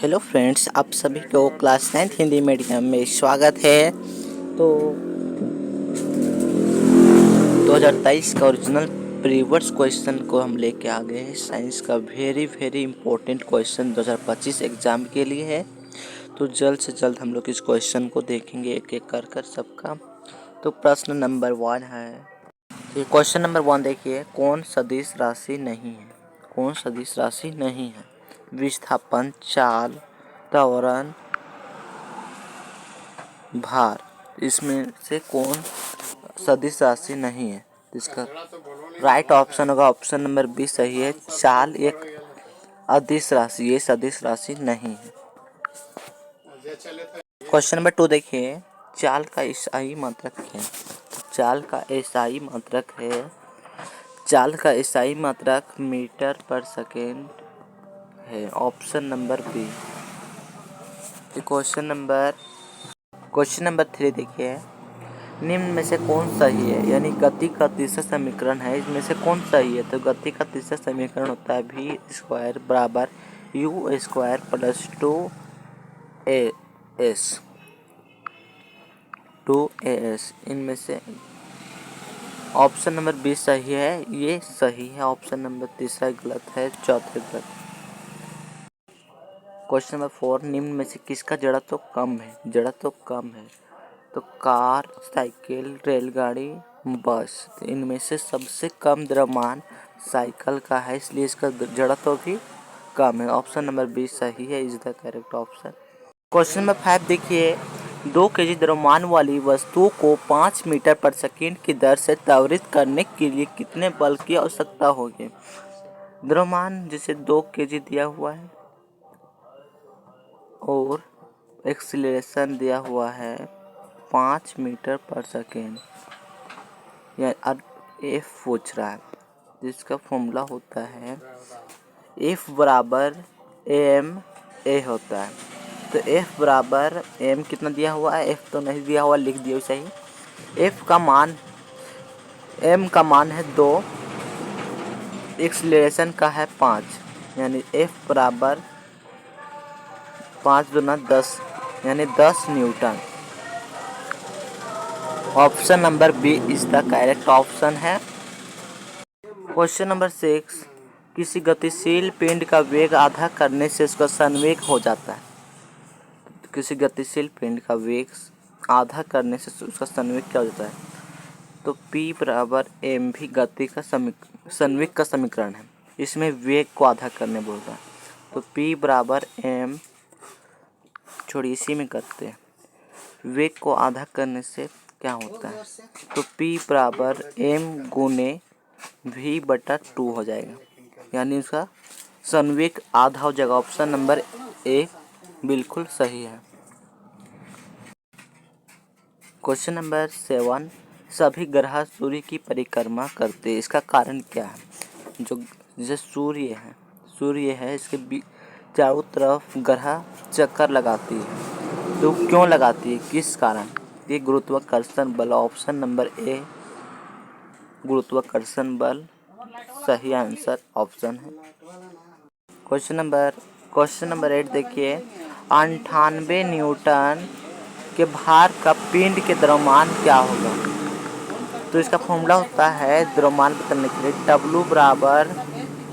Hello friends, आप सभी को क्लास 9 हिंदी मीडियम में स्वागत है। तो 2023 का ओरिजिनल प्रीवियस क्वेश्चन को हम लेके आ गए हैं। साइंस का वेरी इंपॉर्टेंट क्वेश्चन 2025 एग्ज़ाम के लिए है। तो जल्द से जल्द हम लोग इस क्वेश्चन को देखेंगे एक एक कर सबका। तो प्रश्न नंबर 1 है, ये क्वेश्चन नंबर 1 देखिए, कौन सदिश राशि नहीं है? कौन सदिश राशि नहीं है? विस्थापन, चाल, त्वरण, भार, इसमें से कौन सदिश राशि नहीं है? इसका राइट ऑप्शन होगा ऑप्शन नंबर बी सही है। चाल एक अदिश राशि, ये सदिश राशि नहीं है। क्वेश्चन नंबर 2 देखिए, चाल का ईसाई मात्रक है। चाल का ईसाई मात्रक है, चाल का ईसाई मात्रक मीटर पर सेकेंड है, option number B. Question number 3 देखिए, निम्न में से कौन सही है? यानी गति का तीसरा समीकरण है, इसमें से कौन सही है? तो गति का तीसरा समीकरण होता है v स्क्वायर बराबर u स्क्वायर प्लस 2as। इनमें से ऑप्शन नंबर बी सही है, ये सही है। ऑप्शन नंबर तीसरा गलत है, चौथे गलत। क्वेश्चन नंबर 4, निम्न में से किसका जड़त्व कम है? जड़त्व कम है तो कार, साइकिल, रेलगाड़ी, बस। तो इनमें से सबसे कम द्रव्यमान साइकिल का है, इसलिए इसका जड़त्व भी कम है। ऑप्शन नंबर बी सही है, is the correct option. Question number 5 देखिए, 2 kg द्रव्यमान वाली वस्तु को 5 मीटर पर सेकेंड की दर से त्वरित करने के लिए कितने बल की आवश्यकता होगी? द्रव्यमान जैसे 2 kg दिया हुआ है और एक्सीलरेशन दिया हुआ है 5 मीटर पर सेकेंड, या एफ पूछ रहा है, जिसका फॉर्मूला होता है एफ बराबर एम ए होता है। तो एफ बराबर एम कितना दिया हुआ है? एफ तो नहीं दिया हुआ, लिख दिया सही। एफ का मान, एम का मान है 2, एक्सीलरेशन का है 5, यानी एफ बराबर 5 दूना 10, यानी 10 newton. Option number B is the correct option है। क्वेश्चन नंबर 6, किसी गतिशील पिंड का वेग आधा करने से उसका संवेग हो जाता है। किसी गतिशील पिंड का वेग आधा करने से उसका संवेग क्या हो जाता है? तो p बराबर एम भी गति का संवेग का समीकरण है, इसमें वेग को आधा करने बोलता है। तो p बराबर एम, छोड़िए इसी में करते हैं, वेग को आधा करने से क्या होता है? तो p बराबर m गुने v बटा 2 हो जाएगा, यानी उसका संवेग आधा हो जाएगा। ऑप्शन नंबर ए बिल्कुल सही है। क्वेश्चन नंबर 7, सभी ग्रह सूर्य की परिक्रमा करते हैं, इसका कारण क्या है? जो जैसे सूर्य है इसके चारों तरफ ग्रह चक्कर लगाती है, तो क्यों लगाती है, किस कारण? ये गुरुत्वाकर्षण बल। ऑप्शन नंबर ए गुरुत्वाकर्षण बल सही आंसर ऑप्शन है। क्वेश्चन नंबर 8 देखिए, 98 न्यूटन के भार का पिंड के द्रव्यमान क्या होगा? तो इसका फॉर्मूला होता है द्रव्यमान बदलने के लिए W बराबर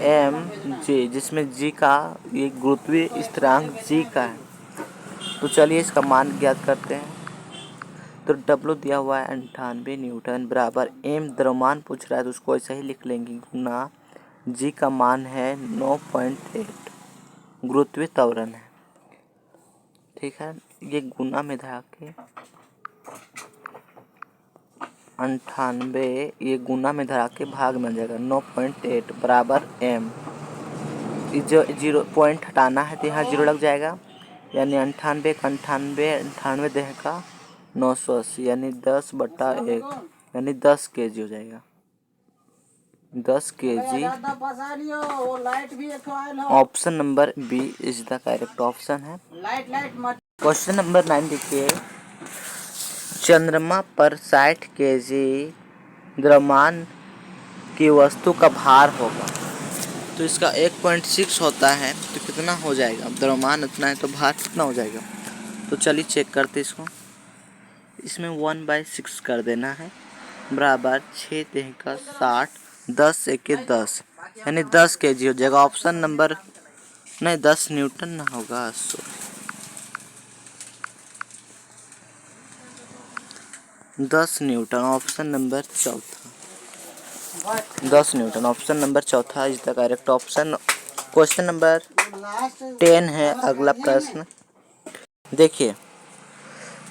एम जी, जिसमें जी का ये गुरुत्वीय स्थिरांक जी का है। तो चलिए इसका मान ज्ञात करते हैं। तो W दिया हुआ है 98 न्यूटन बराबर एम द्रव्यमान पूछ रहा है, तो उसको ऐसे ही लिख लेंगे, गुना जी का मान है 9.8, गुरुत्वीय त्वरण है। ठीक है, ये गुना में धरा के 98, ये गुना में धरा के भाग में जाएगा 9.8 बराबर एम। जो 0 पॉइंट हटाना है तो यहाँ 0 लग जाएगा, यानी 98 का 98 देह का 980, यानी 10/1, यानी 10 kg हो जाएगा, 10 kg। Option number B is the correct option है। क्वेश्चन नंबर 9 देखिए, चंद्रमा पर 60 kg द्रव्यमान की वस्तु का भार होगा। तो तो इसका 1.6 होता है, तो कितना हो जाएगा? द्रव्यमान उतना है तो भार कितना हो जाएगा? तो चलिए चेक करते इसको। इसमें 1/6 कर देना है, बराबर 6 तेह का 60, 10 एके 10, यानी 10 kg हो जाएगा। ऑप्शन नंबर नहीं, 10 न्यूटन ना होगा, 10 न्यूटन। ऑप्शन नंबर चौथा 10 न्यूटन, ऑप्शन नंबर चौथा is the correct option. Question number 10 है अगला प्रश्न। देखिए,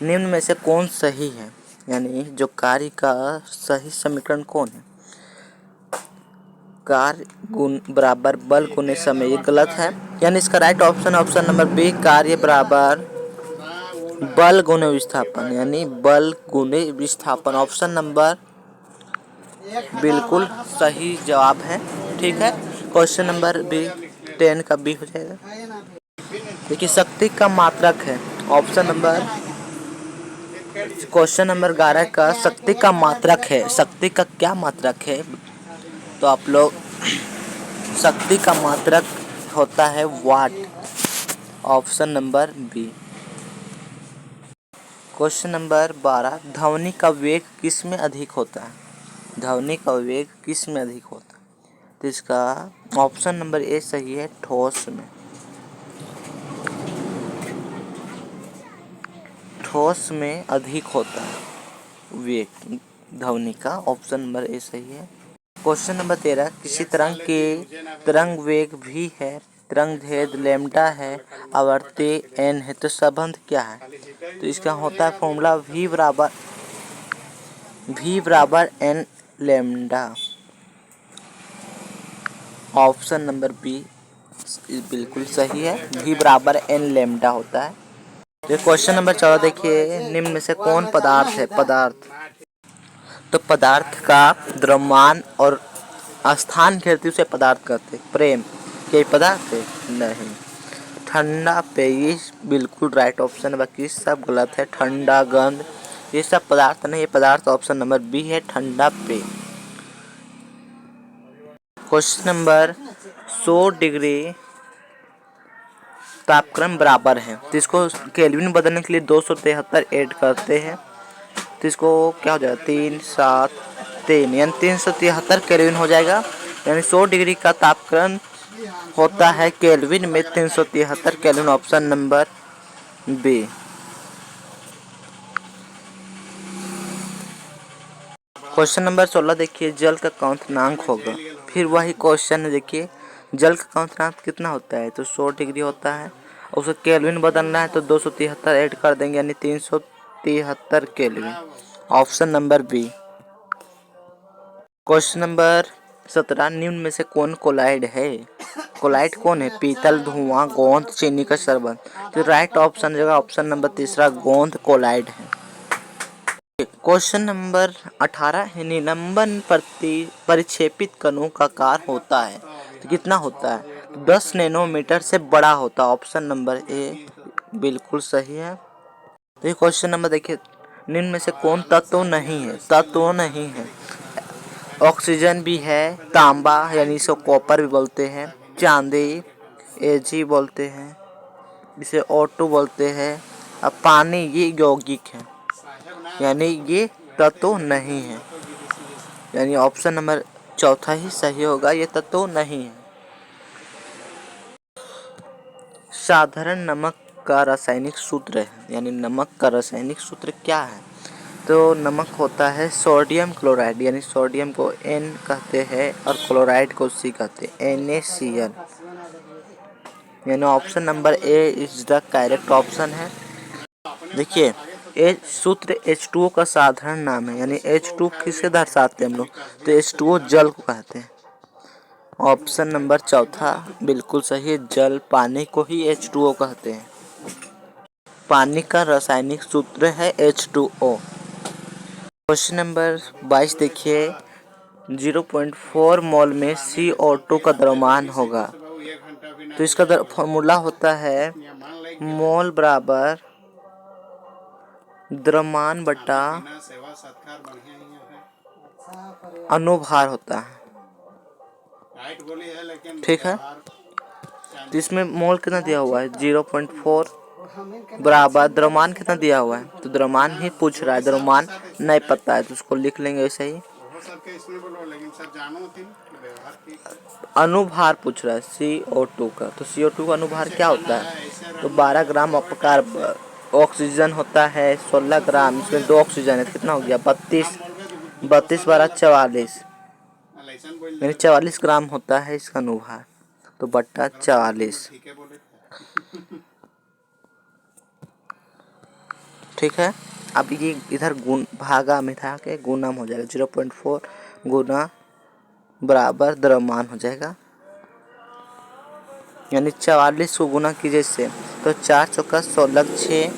निम्न में से कौन सही है, यानी जो कार्य का सही समीकरण कौन है? कार्य गुण बराबर बल गुने समय, ये गलत है, यानी इसका right option option number B, कार्य बराबर बल गुने विस्थापन, यानी बल गुने विस्थापन। ऑप्शन नंबर बिल्कुल सही जवाब है। ठीक है, क्वेश्चन नंबर बी 10 का बी हो जाएगा। देखिए, शक्ति का मात्रक है, ऑप्शन नंबर क्वेश्चन नंबर 11 का शक्ति का मात्रक है। शक्ति का क्या मात्रक है? तो आप लोग, शक्ति का मात्रक होता है watt, option number B. Question number 12, ध्वनि का वेग किस में अधिक होता है? ध्वनि का वेग किस में अधिक होता है? तो इसका ऑप्शन नंबर ए सही है, ठोस में। ठोस में अधिक होता है वेग ध्वनि का, ऑप्शन नंबर ए सही है। क्वेश्चन नंबर 13, किसी तरंग के तरंग वेग भी है, तरंग भेद लैम्डा है, आवर्ती एन है, तो संबंध क्या है? तो इसका होता है फॉर्मूला v बराबर n lambda, option number B बिल्कुल सही है, v बराबर एन लैम्डा होता है। तो क्वेश्चन नंबर 14 देखिए, निम्न में से कौन पदार्थ है? पदार्थ, तो पदार्थ का द्रव्यमान और स्थान घेरती उसे पदार्थ कहते हैं। प्रेम क्या पदार्थ है? नहीं। ठंडा पेय बिल्कुल राइट ऑप्शन, बाकी सब गलत है। ठंडा गंध ये सब पदार्थ नहीं, ये पदार्थ ऑप्शन नंबर बी है, ठंडा पेय। क्वेश्चन नंबर 100 डिग्री तापक्रम बराबर है, तो इसको केल्विन बदलने के लिए 273 ऐड करते हैं, तो इसको क्या हो जाएगा? 373 यानी 373 केल्विन हो जाएगा, यानी 100 डिग्री का तापक्रम होता है केल्विन में 373 kelvin, option number B. Question number 16 देखिए, जल का क्वथनांक होगा, फिर वही क्वेश्चन है। देखिए, जल का क्वथनांक कितना होता है? तो 100 डिग्री होता है, और उसे केल्विन बदलना है तो 273 ऐड कर देंगे, यानी 373 kelvin, option number B. Question number 17, निम्न में से कौन कोलाइड है? कोलाइड कौन है? पीतल, धुआं, गोंद, चीनी का शरबत, तो राइट ऑप्शन जगह ऑप्शन नंबर तीसरा गोंद कोलाइड है। क्वेश्चन नंबर 18 है, निलंबन प्रति परिक्षेपित कणों का आकार होता है, तो कितना होता है? 10 नैनोमीटर से बड़ा होता है, ऑप्शन नंबर ए बिल्कुल सही है। तो ये क्वेश्चन नंबर देखिए, निम्न में से कौन तत्व नहीं है? तत्व नहीं है, ऑक्सीजन भी है, तांबा यानी इसको कॉपर भी बोलते हैं, चांदी एजी बोलते हैं, इसे O2 बोलते हैं, अब पानी ये यौगिक है, यानी ये तत्व नहीं है, यानी ऑप्शन नंबर चौथा ही सही होगा, ये तत्व नहीं है। साधारण नमक का रासायनिक सूत्र है, यानी नमक का रासायनिक सूत्र क्या है? तो नमक होता है सोडियम क्लोराइड, यानी सोडियम को N कहते हैं और क्लोराइड को C कहते हैं, NaCl, यानी option number A is the correct option है। देखिए, सूत्र H2O का साधारण नाम है, यानी H2 किसे दर्शाते हैं हम लोग? तो H2O जल को कहते हैं, ऑप्शन नंबर चौथा बिल्कुल सही है, जल पानी को ही H2O कहते हैं। पानी का रासायनिक सूत्र है H2O। क्वेश्चन नंबर 22 देखिए, 0.4 मोल में CO2 का द्रव्यमान होगा, तो इसका फॉर्मूला होता है मोल बराबर द्रव्यमान बटा अनुभार होता है, ठीक है। तो इसमें मोल कितना दिया हुआ है 0.4 बराबर द्रव्यमान कितना दिया हुआ है, तो द्रव्यमान ही पूछ रहा है, द्रव्यमान नहीं पता है तो उसको लिख लेंगे वैसे ही। अनुभार पूछ रहा है CO2 का, तो CO2 का अनुभार क्या होता है, तो 12 ग्राम अपकार ऑक्सीजन होता है, 16 ग्राम, इसमें 2 ऑक्सीजन है, कितना हो गया 32, 32 12 44, यानी 44 ग्राम होता है इसका अनुभार, तो बट्टा 44। ठीक है। अब ये इधर गुण भागा में था के गुणम हो जाएगा, 0.4 गुना बराबर द्रव्यमान हो जाएगा, यानी 44 को गुना कीजिए इससे, तो 4 चौका 16 6,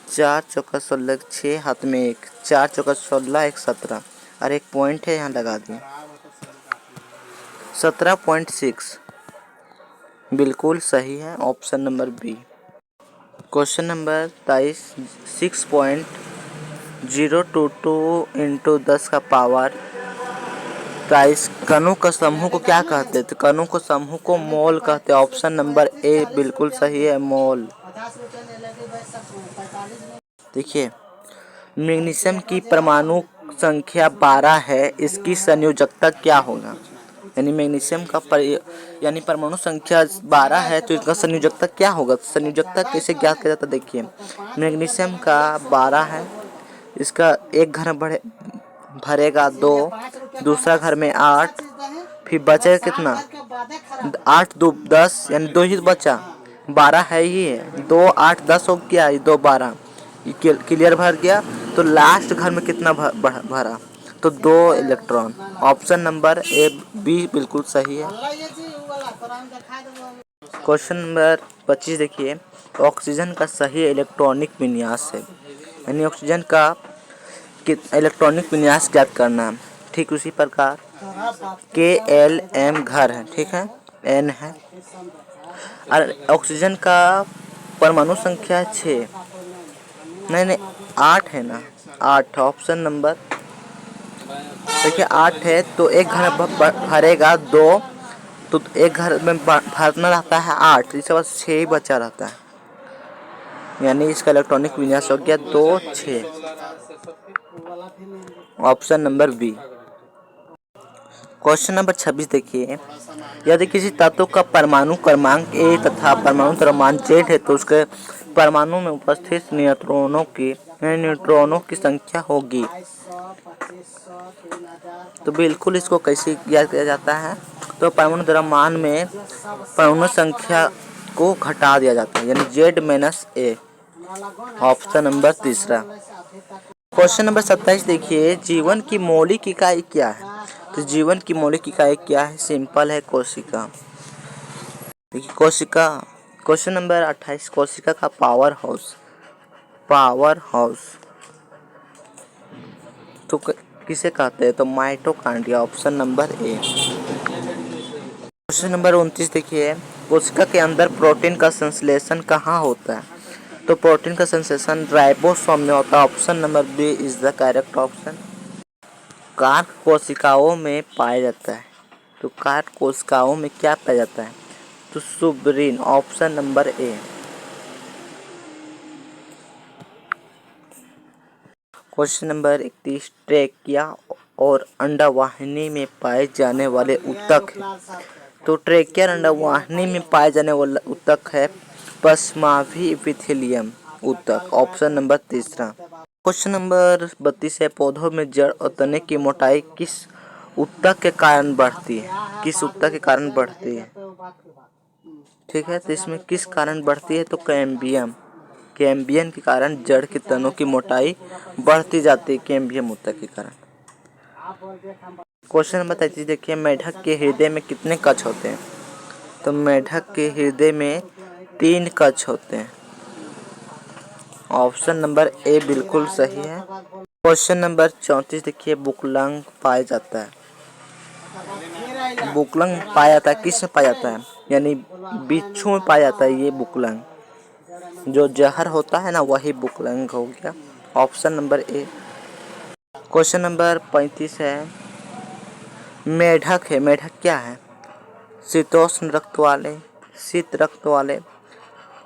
4 चौका 16 6, हाथ में 1, 4 चौका 16 1 17, और एक पॉइंट है यहाँ लगा दिए 17.6, बिल्कुल सही है option number B. Question number 23, 6.022 into 10 का पावर 23 कणों का समूह को क्या कहते हैं, तो कणों को समूह को मोल कहते हैं, ऑप्शन नंबर ए बिल्कुल सही है मोल। देखिए मैग्नीशियम की परमाणु संख्या 12 है, इसकी संयोजकता क्या होगा, यानी मैग्नीशियम का यानी परमाणु संख्या 12 है तो इसका संयोजकता क्या होगा, संयोजकता कैसे ज्ञात किया जाता है। देखिए मैग्नीशियम का 12 है, इसका एक घर भरेगा 2, दूसरा घर में 8, फिर बचेगा कितना 8 2 10, यानी 2 ही बचा, 12 है ही है, 2 8 10 हो गया, 2 12, ये क्लियर भर गया। तो लास्ट घर में कितना भरा, तो 2 electron, option number A B बिल्कुल सही है। क्वेश्चन नंबर 25 देखिए, ऑक्सीजन का सही इलेक्ट्रॉनिक विन्यास है, यानी ऑक्सीजन का इलेक्ट्रॉनिक विन्यास ज्ञात करना है। ठीक उसी प्रकार KLM घर है, ठीक है, N है, और ऑक्सीजन का परमाणु संख्या 6, नहीं 8 है ना, 8, ऑप्शन नंबर देखिए 8 है, तो एक घर भरेगा 2, तो एक घर में भरना रहता है 8, इसके बाद 6 ही बचा रहता है, यानी इसका इलेक्ट्रॉनिक विन्यास हो गया 2 6, option number B. Question number 26 देखिए, यदि किसी तत्व का परमाणु क्रमांक ए तथा परमाणु द्रव्यमान Z है तो उसके परमाणु में उपस्थित न्यूट्रॉनों की संख्या होगी, तो बिल्कुल इसको कैसे ज्ञात किया जाता है, तो परमाणु द्रव्यमान में परमाणु संख्या को घटा दिया जाता है, यानी Z-A, ऑप्शन नंबर तीसरा। क्वेश्चन नंबर 27 देखिए, जीवन की मौलिक इकाई क्या है, तो जीवन की मौलिक इकाई क्या है, सिंपल है कोशिका। देखिए कोशिका, क्वेश्चन नंबर 28, कोशिका का पावर हाउस तो किसे कहते हैं, तो mitochondria, option number A. Question number 29 देखिए, कोशिका के अंदर प्रोटीन का संश्लेषण कहाँ होता है, तो प्रोटीन का संश्लेषण राइबोसोम में होता है, option number B is the correct option. Cork कोशिकाओं में पाया जाता है, तो कार्क कोशिकाओं में क्या पाया जाता है, तो suberin, option number A. Question number 31, trachea और अंडावाहिनी में पाए जाने वाले ऊतक, तो ट्रेकिया और अंडावाहिनी में पाए जाने वाला ऊतक है पश्चमाभी एपिथेलियम ऊतक, ऑप्शन नंबर तीसरा। क्वेश्चन नंबर 32 है, पौधों में जड़ और तने की मोटाई किस ऊतक के कारण बढ़ती है, किस ऊतक के कारण बढ़ती है, ठीक है, तो इसमें किस कारण बढ़ती है, तो कैम्बियम के कारण जड़ के तनों की मोटाई बढ़ती जाती है, कैम्बियम ऊतक के कारण। क्वेश्चन नंबर 33 देखिए, मेढक के हृदय में कितने कक्ष होते हैं, तो मेढक के हृदय में 3 कक्ष होते हैं, ऑप्शन नंबर ए बिल्कुल सही है। क्वेश्चन नंबर 34 देखिए, बुकलंग पाया जाता है, बुकलंग पाया जाता है किस में पाया जाता है, यानी बिच्छू में पाया जाता है, ये बुकलंग जो जहर होता है ना वही बुकलंग हो गया, option number A. Question number 35 है, मेढक है। मेढक क्या है? शीतोष्ण रक्त वाले, शीत रक्त वाले।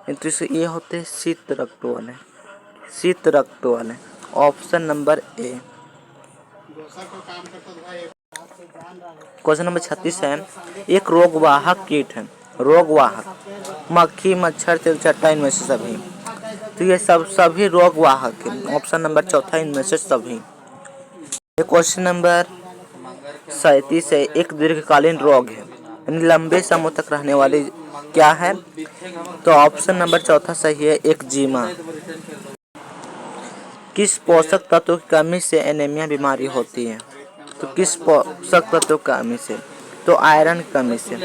तो ये होते हैं शीत रक्त वाले, शीत रक्त वाले। Option number A. Question number 36 है, एक रोगवाहक कीट है। रोगवाहक, मक्खी, मच्छर, तिलचट्टा, इनमें से सभी। तो ये सभी रोगवाहक है। ऑप्शन नंबर चौथा, इनमें से सभी। क्वेश्चन नंबर 37 है, एक दीर्घकालीन रोग है, यानी लंबे समय तक रहने वाली क्या है? तो ऑप्शन नंबर चौथा सही है, एक्जिमा। किस पोषक तत्व की कमी से एनीमिया बीमारी होती है? तो किस पोषक तत्व की कमी से? तो आयरन की कमी से,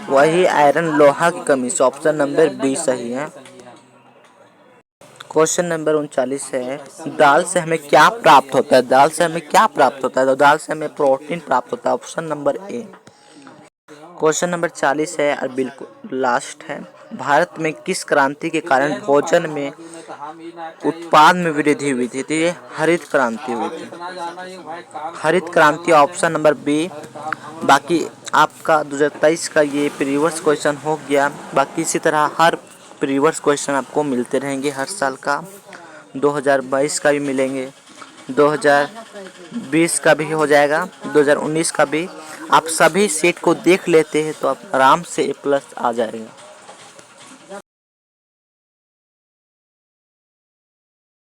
वही आयरन लोहा की कमी से। ऑप्शन नंबर बी सही है। क्वेश्चन नंबर 39 है, दाल से हमें क्या प्राप्त होता है? दाल से हमें क्या प्राप्त होता है? तो दाल से हमें प्रोटीन प्राप्त होता है। Option number A. Question number 40 है और बिल्कुल लास्ट है, भारत में किस क्रांति के कारण भोजन में उत्पाद में वृद्धि हुई थी? तो ये हरित क्रांति हुई थी। हरित क्रांति, ऑप्शन नंबर बी। बाकी आपका 2023 का ये प्रीवियस क्वेश्चन हो गया। बाकी इसी तरह हर प्रीवियस क्वेश्चन आपको मिलते रहेंगे हर साल का। 2022 का भी मिलेंगे, 2020 का भी हो जाएगा, 2019 का भी। आप सभी सेट को देख लेते हैं तो आप आराम से A+ आ जाएगा।